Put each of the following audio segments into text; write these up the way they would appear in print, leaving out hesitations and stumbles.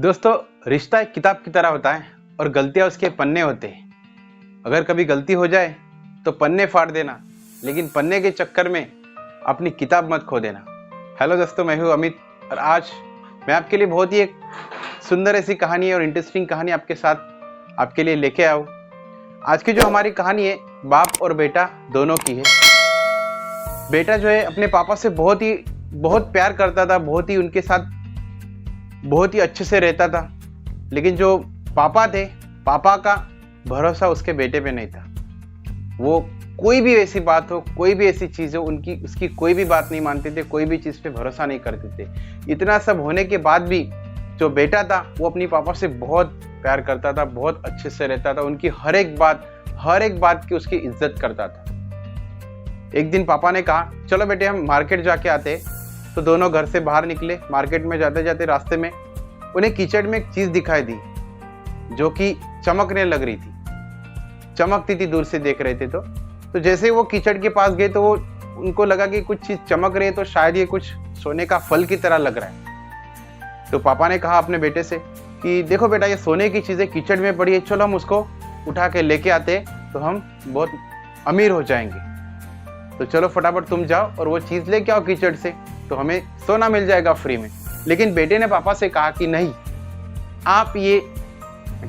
दोस्तों, रिश्ता एक किताब की तरह होता है और गलतियां उसके पन्ने होते हैं। अगर कभी गलती हो जाए तो पन्ने फाड़ देना, लेकिन पन्ने के चक्कर में अपनी किताब मत खो देना। हेलो दोस्तों, मैं हूं अमित और आज मैं आपके लिए बहुत ही एक सुंदर ऐसी कहानी और इंटरेस्टिंग कहानी आपके साथ आपके लिए लेके आया हूं। आज की जो हमारी कहानी है, बाप और बेटा दोनों की है। बेटा जो है अपने पापा से बहुत प्यार करता था, बहुत ही उनके साथ बहुत ही अच्छे से रहता था। लेकिन जो पापा थे, पापा का भरोसा उसके बेटे पे नहीं था। वो कोई भी ऐसी बात हो, कोई भी ऐसी चीज़ हो, उसकी कोई भी बात नहीं मानते थे, कोई भी चीज़ पे भरोसा नहीं करते थे। इतना सब होने के बाद भी जो बेटा था वो अपनी पापा से बहुत प्यार करता था, बहुत अच्छे से रहता था, उनकी हर एक बात की उसकी इज्जत करता था। एक दिन पापा ने कहा, चलो बेटे हम मार्केट जाके आते। तो दोनों घर से बाहर निकले। मार्केट में जाते जाते रास्ते में उन्हें कीचड़ में एक चीज दिखाई दी जो कि चमकने लग रही थी, चमकती थी, दूर से देख रहे थे। तो जैसे वो कीचड़ के पास गए तो उनको लगा कि कुछ चीज चमक रही है, तो शायद ये कुछ सोने का फल की तरह लग रहा है। तो पापा ने कहा अपने बेटे से कि देखो बेटा, ये सोने की चीजें कीचड़ में पड़ी है, चलो हम उसको उठा के लेके आते तो हम बहुत अमीर हो जाएंगे। तो चलो फटाफट तुम जाओ और वो चीज लेके आओ कीचड़ से, तो हमें सोना मिल जाएगा फ्री में। लेकिन बेटे ने पापा से कहा कि नहीं, आप ये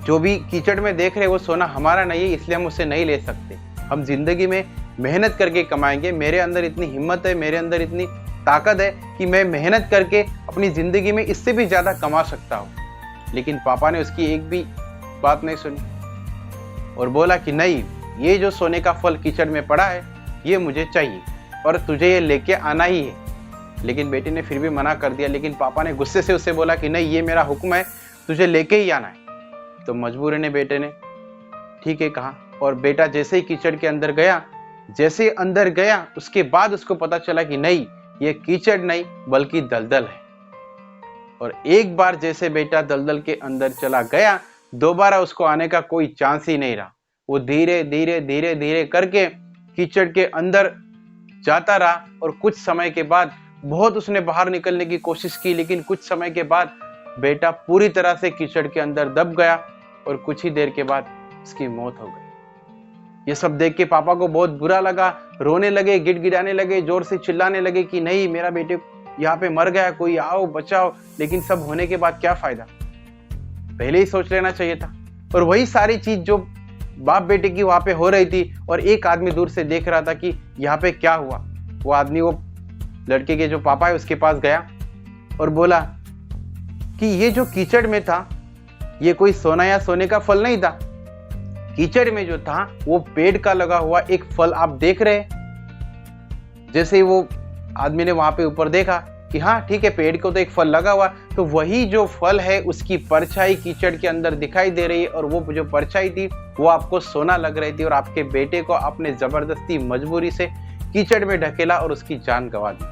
जो भी कीचड़ में देख रहे हैं वो सोना हमारा नहीं है, इसलिए हम उसे नहीं ले सकते। हम जिंदगी में मेहनत करके कमाएंगे। मेरे अंदर इतनी हिम्मत है, मेरे अंदर इतनी ताकत है कि मैं मेहनत करके अपनी जिंदगी में इससे भी ज्यादा कमा सकता हूँ। लेकिन पापा ने उसकी एक भी बात नहीं सुनी और बोला कि नहीं, ये जो सोने का फल कीचड़ में पड़ा है ये मुझे चाहिए और तुझे ये लेके आना ही है। लेकिन बेटे ने फिर भी मना कर दिया। लेकिन पापा ने गुस्से से उससे बोला कि नहीं, ये मेरा हुक्म है, तुझे लेके ही आना है। तो मजबूर ने बेटे ने ठीक है कहा और बेटा जैसे ही कीचड़ के अंदर गया, उसके बाद उसको पता चला कि नहीं, ये कीचड़ नहीं बल्कि दलदल है। और एक बार जैसे बेटा दलदल के अंदर चला गया, दोबारा उसको आने का कोई चांस ही नहीं रहा। वो धीरे धीरे करके कीचड़ के अंदर जाता रहा और कुछ समय के बाद बहुत उसने बाहर निकलने की कोशिश की, लेकिन कुछ समय के बाद बेटा पूरी तरह से कीचड़ के अंदर दब गया और कुछ ही देर के बाद उसकी मौत हो गई। ये सब देख के पापा को बहुत बुरा लगा, रोने लगे, गिड़गिड़ाने लगे, जोर से चिल्लाने लगे कि नहीं, मेरा बेटे यहाँ पे मर गया, कोई आओ बचाओ। लेकिन सब होने के बाद क्या फायदा, पहले ही सोच लेना चाहिए था। और वही सारी चीज जो बाप बेटे की वहां पे हो रही थी और एक आदमी दूर से देख रहा था कि यहाँ पे क्या हुआ। वो आदमी वो लड़के के जो पापा है उसके पास गया और बोला कि ये जो कीचड़ में था ये कोई सोना या सोने का फल नहीं था। कीचड़ में जो था वो पेड़ का लगा हुआ एक फल आप देख रहे हैं। जैसे ही वो आदमी ने वहां पे ऊपर देखा कि हाँ ठीक है, पेड़ को तो एक फल लगा हुआ, तो वही जो फल है उसकी परछाई कीचड़ के अंदर दिखाई दे रही है और वो जो परछाई थी वो आपको सोना लग रही थी और आपके बेटे को आपने जबरदस्ती मजबूरी से कीचड़ में ढकेला और उसकी जान गंवा दी।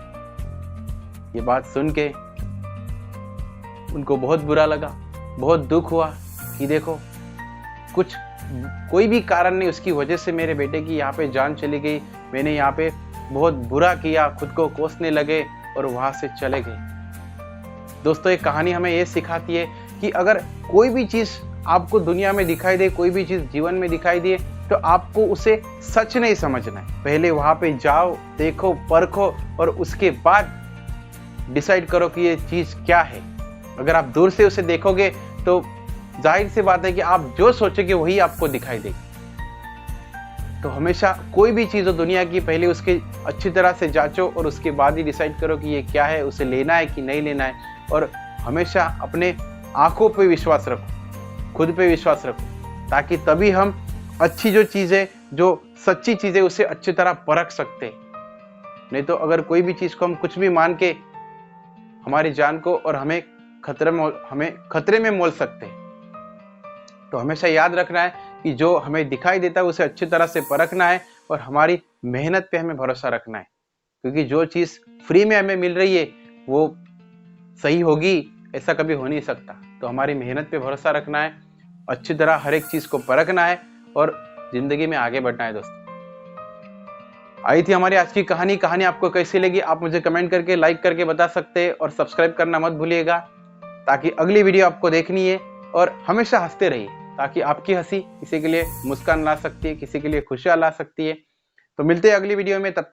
ये बात सुन के उनको बहुत बुरा लगा, बहुत दुख हुआ कि देखो, कोई भी कारण नहीं, उसकी वजह से मेरे बेटे की यहाँ पे जान चली गई। मैंने यहाँ पे बहुत बुरा किया, खुद को कोसने लगे और वहां से चले गए। दोस्तों, एक कहानी हमें ये सिखाती है कि अगर कोई भी चीज आपको दुनिया में दिखाई दे, कोई भी चीज जीवन में दिखाई दे, तो आपको उसे सच नहीं समझना है। पहले वहां पे जाओ, देखो, परखो और उसके बाद डिसाइड करो कि ये चीज क्या है। अगर आप दूर से उसे देखोगे तो जाहिर सी बात है कि आप जो सोचोगे वही आपको दिखाई देगी। तो हमेशा कोई भी चीज हो दुनिया की, पहले उसके अच्छी तरह से जांचो और उसके बाद ही डिसाइड करो कि ये क्या है, उसे लेना है कि नहीं लेना है। और हमेशा अपने आंखों पे विश्वास रखो, खुद पे विश्वास रखो, ताकि तभी हम अच्छी जो चीजें, जो सच्ची चीजें, उसे अच्छी तरह परख सकते। नहीं तो अगर कोई भी चीज को हम कुछ भी मान के हमारी जान को और हमें खतरे में मोल सकते हैं। तो हमेशा याद रखना है कि जो हमें दिखाई देता है उसे अच्छी तरह से परखना है और हमारी मेहनत पे हमें भरोसा रखना है। क्योंकि जो चीज फ्री में हमें मिल रही है वो सही होगी ऐसा कभी हो नहीं सकता। तो हमारी मेहनत पे भरोसा रखना है, अच्छी तरह हर एक चीज को परखना है और जिंदगी में आगे बढ़ना है। दोस्तों, आई थी हमारी आज की कहानी आपको कैसी लगी आप मुझे कमेंट करके, लाइक करके बता सकते हैं और सब्सक्राइब करना मत भूलिएगा। ताकि अगली वीडियो आपको देखनी है और हमेशा हंसते रहिए, ताकि आपकी हंसी किसी के लिए मुस्कान ला सकती है, किसी के लिए खुशियाँ ला सकती है। तो मिलते हैं अगली वीडियो में, तब